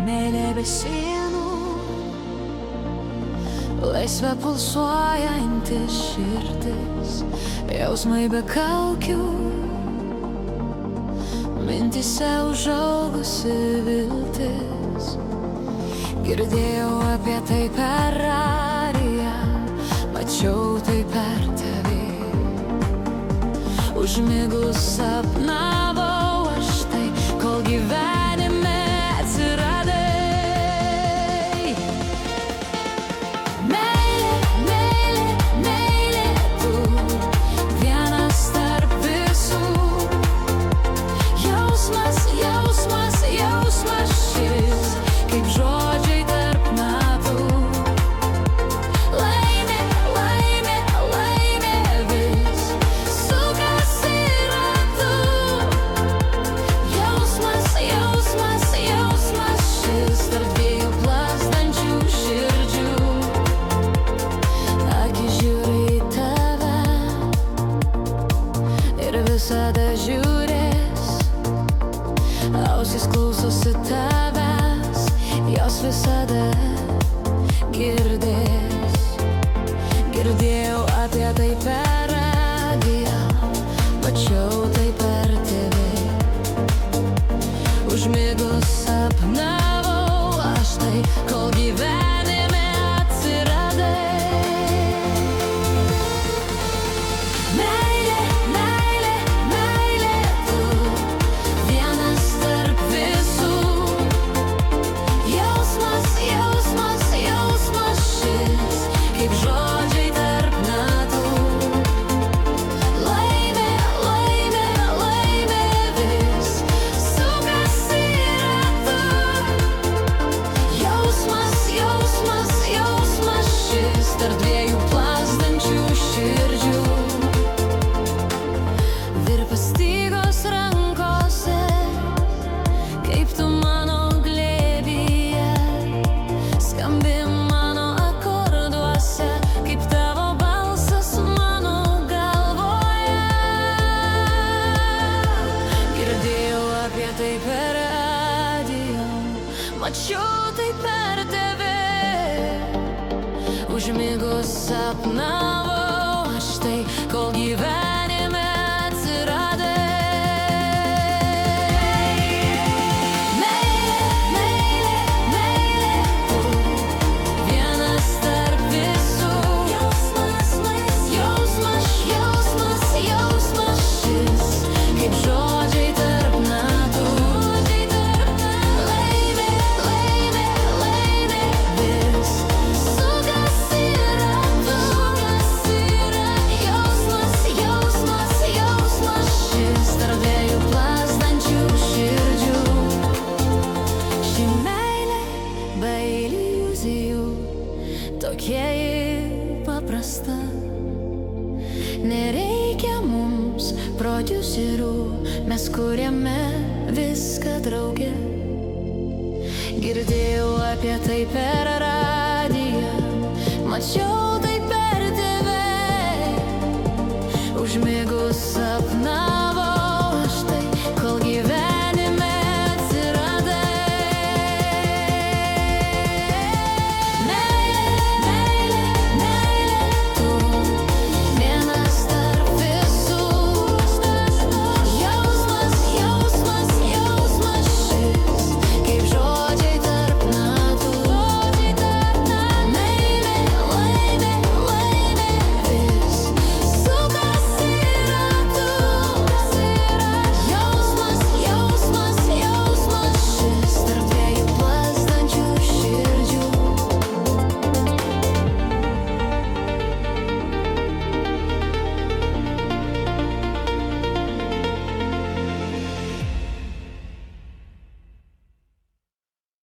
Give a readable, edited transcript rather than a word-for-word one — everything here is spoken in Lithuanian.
meilė be sienų, laisvė pulsuojanti širdis, jausmai be kaukių, mintyse užaugusi viltis. Girdėjau apie tai per radiją, mačiau tai per TV. Užmigus sapnavau aš tai, kol gyvenime atsiradai. Meilė, meilė, meilė tu, vienas tarp visų. Jausmas, jausmas, jausmas šis, kaip žodžiai tarp natų. Laimė, laimė, laimė vis sukasi ratu. Jausmas, jausmas, jausmas šis, tarp dviejų plazdančių širdžių. Akys žiūri į tave ir visada žiūrės. Ausis klausosi tavęs, jos visada girdės. Girdėjau apie tai per radiją, mačiau tai per TV. Užmigus sapnavau aš tai, kol gyvenime atsiradai. Meilė, meilė, meilė tu, vienas tarp visų. Jausmas, jausmas, jausmas šis, kaip žodžiai tarp natų. Laimė, laimė, laimė vis sukasi ratu. Jausmas, jausmas, jausmas šis, tarp dviejų plazdančių širdžių. Virpa stygos rankose, kaip tu mano glėbyje. Skambi mano akorduose, kaip tavo balsas mano galvoje. Girdėjau apie tai per radiją, mačiau tai per TV. Užmigus sapnavau aš tai, kol gyvenime atsiradai. Meilė, meilė, meilė tu, vienas tarp visų. Jausmas, jausmas, jausmas, jausmas šis, kaip žodžiai tarp natų. Laimė, laimė, laimė vis sukasi ratu. Jausmas, jausmas, jausmas šis, tarp dviejų plazdančių širdžių. Ši meilė be iliuzijų, tokia ji paprasta. Nereikia mums prodiuserių, mes kuriame viską drauge. Girdėjau apie tai per radiją, mačiau tai per TV. Užmigus sapnavau